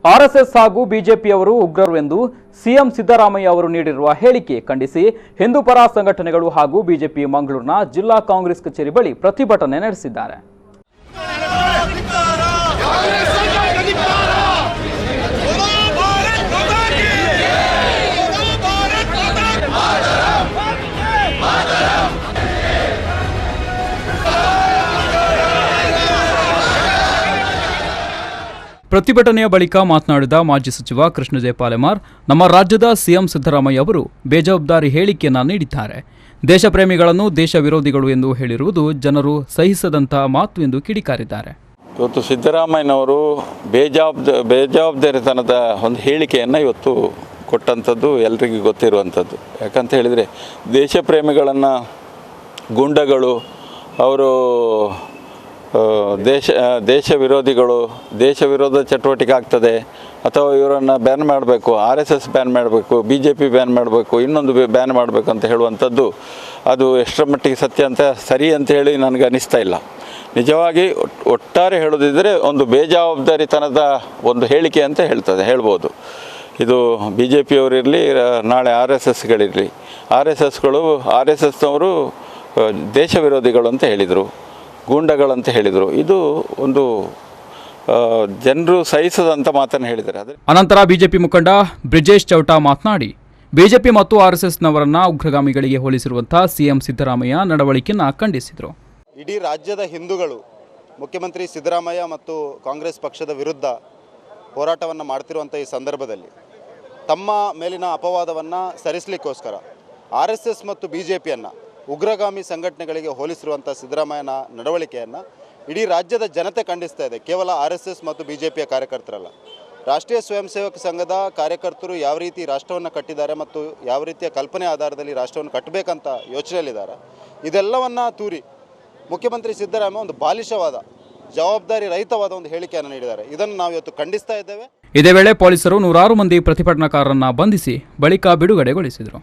RSS ಹಾಗೂ ಬಿಜೆಪಿಯವರು ಉಗ್ರರು ಎಂದು ಸಿಎಂ ಸಿದ್ದರಾಮಯ್ಯ ಅವರು ನೀಡಿರುವ ಹೇಳಿಕೆ ಖಂಡಿಸಿ ಹಿಂದೂ ಪರ ಸಂಘಟನೆಗಳು ಹಾಗೂ ಬಿಜೆಪಿ ಮಂಗಳೂರಿನ ಜಿಲ್ಲಾ ಕಾಂಗ್ರೆಸ್ ಕಚೇರಿ ಬಳಿ ಪ್ರತಿಭಟನೆ ನಡೆಸಿದ್ದಾರೆ. ಪ್ರತಿಭಟನೆಯ ಬಳಿಕ ಮಾತನಾಡಿದ ಮಾಜಿ ಸಚಿವ ಕೃಷ್ಣ ಪಾಲೆಮಾರ್, ನಮ್ಮ ರಾಜ್ಯದ ಸಿಎಂ ಸಿದ್ದರಾಮಯ್ಯ ಅವರು ಬೇಜವಾಬ್ದಾರಿ ಹೇಳಿಕೆಯನ್ನ ನೀಡಿದ್ದಾರೆ. ದೇಶ ಪ್ರೇಮಿಗಳನ್ನು ದೇಶ ವಿರೋಧಿಗಳು ಎಂದು ಹೇಳಿರುವುದು ಜನರು ಸಹಿಸದಂತಹ ಮಾತು ಎಂದು ಕಿಡಿಕಾರಿದ್ದಾರೆ. ಇವತ್ತು ಸಿದ್ದರಾಮಯ್ಯನವರು ಬೇಜವಾಬ್ದಾರಿತನದ ಒಂದು ಹೇಳಿಕೆಯನ್ನು ಇವತ್ತು ಕೊಟ್ಟಂಥದ್ದು ಎಲ್ರಿಗೂ ಗೊತ್ತಿರುವಂಥದ್ದು. ಯಾಕಂತ ಹೇಳಿದರೆ ದೇಶ ಪ್ರೇಮಿಗಳನ್ನು ಗೂಂಡಗಳು, ಅವರು ದೇಶ ವಿರೋಧಿಗಳು, ದೇಶ ವಿರೋಧ ಚಟುವಟಿಕೆ ಆಗ್ತದೆ ಅಥವಾ ಇವರನ್ನು ಬ್ಯಾನ್ ಮಾಡಬೇಕು, RSS ಬ್ಯಾನ್ ಮಾಡಬೇಕು, BJP ಬ್ಯಾನ್ ಮಾಡಬೇಕು, ಇನ್ನೊಂದು ಬ್ಯಾನ್ ಮಾಡಬೇಕು ಅಂತ ಹೇಳುವಂಥದ್ದು ಅದು ಎಷ್ಟರ ಮಟ್ಟಿಗೆ ಸತ್ಯ ಅಂತ ಸರಿ ಅಂತ ಹೇಳಿ ನನಗೆ ಅನ್ನಿಸ್ತಾ ಇಲ್ಲ. ನಿಜವಾಗಿ ಒಟ್ಟಾರೆ ಹೇಳೋದಿದ್ದರೆ ಒಂದು ಬೇಜವಾಬ್ದಾರಿತನದ ಒಂದು ಹೇಳಿಕೆ ಅಂತ ಹೇಳ್ಬೋದು. ಇದು BJPಯವರಿರಲಿ, ನಾಳೆ RSSಗಳಿರಲಿ, RSSನವರು ದೇಶ ವಿರೋಧಿಗಳು ಅಂತ ಹೇಳಿದರು, ಗೂಂಡಗಳಂತ ಹೇಳಿದರು. ಇದು ಒಂದು ಜನರು ಸಹಿಸದಂಥ ಮಾತನ್ನು ಹೇಳಿದ್ದಾರೆ. ಅನಂತರ ಬಿಜೆಪಿ ಮುಖಂಡ ಬ್ರಿಜೇಶ್ ಚೌಟಾ ಮಾತನಾಡಿ, ಬಿಜೆಪಿ ಮತ್ತು RSSನವರನ್ನ ಉಗ್ರಗಾಮಿಗಳಿಗೆ ಹೋಲಿಸಿರುವಂತಹ ಸಿಎಂ ಸಿದ್ದರಾಮಯ್ಯ ನಡವಳಿಕೆಯನ್ನು ಖಂಡಿಸಿದರು. ಇಡೀ ರಾಜ್ಯದ ಹಿಂದೂಗಳು ಮುಖ್ಯಮಂತ್ರಿ ಸಿದ್ದರಾಮಯ್ಯ ಮತ್ತು ಕಾಂಗ್ರೆಸ್ ಪಕ್ಷದ ವಿರುದ್ಧ ಹೋರಾಟವನ್ನು ಮಾಡ್ತಿರುವಂಥ ಈ ಸಂದರ್ಭದಲ್ಲಿ ತಮ್ಮ ಮೇಲಿನ ಅಪವಾದವನ್ನು ಸರಿಸಲಿಕ್ಕೋಸ್ಕರ RSS ಮತ್ತು BJPಯನ್ನು ಉಗ್ರಗಾಮಿ ಸಂಘಟನೆಗಳಿಗೆ ಹೋಲಿಸಿರುವಂಥ ಸಿದ್ದರಾಮಯ್ಯನ ನಡವಳಿಕೆಯನ್ನು ಇಡೀ ರಾಜ್ಯದ ಜನತೆ ಖಂಡಿಸ್ತಾ ಇದೆ. ಕೇವಲ RSS ಮತ್ತು BJPಯ ಕಾರ್ಯಕರ್ತರಲ್ಲ, ರಾಷ್ಟ್ರೀಯ ಸ್ವಯಂ ಸೇವಕ ಸಂಘದ ಕಾರ್ಯಕರ್ತರು ಯಾವ ರೀತಿ ರಾಷ್ಟ್ರವನ್ನು ಕಟ್ಟಿದ್ದಾರೆ ಮತ್ತು ಯಾವ ರೀತಿಯ ಕಲ್ಪನೆ ಆಧಾರದಲ್ಲಿ ರಾಷ್ಟ್ರವನ್ನು ಕಟ್ಟಬೇಕಂತ ಯೋಚನೆಯಲ್ಲಿದ್ದಾರೆ. ಇದೆಲ್ಲವನ್ನು ತೂರಿ ಮುಖ್ಯಮಂತ್ರಿ ಸಿದ್ದರಾಮಯ್ಯ ಒಂದು ಬಾಲಿಶವಾದ, ಜವಾಬ್ದಾರಿ ರಹಿತವಾದ ಒಂದು ಹೇಳಿಕೆಯನ್ನು ನೀಡಿದ್ದಾರೆ. ಇದನ್ನು ನಾವು ಇವತ್ತು ಖಂಡಿಸ್ತಾ ಇದ್ದೇವೆ. ಇದೇ ವೇಳೆ ಪೊಲೀಸರು 100 ಮಂದಿ ಪ್ರತಿಭಟನಾಕಾರರನ್ನು ಬಂಧಿಸಿ ಬಳಿಕ ಬಿಡುಗಡೆಗೊಳಿಸಿದರು.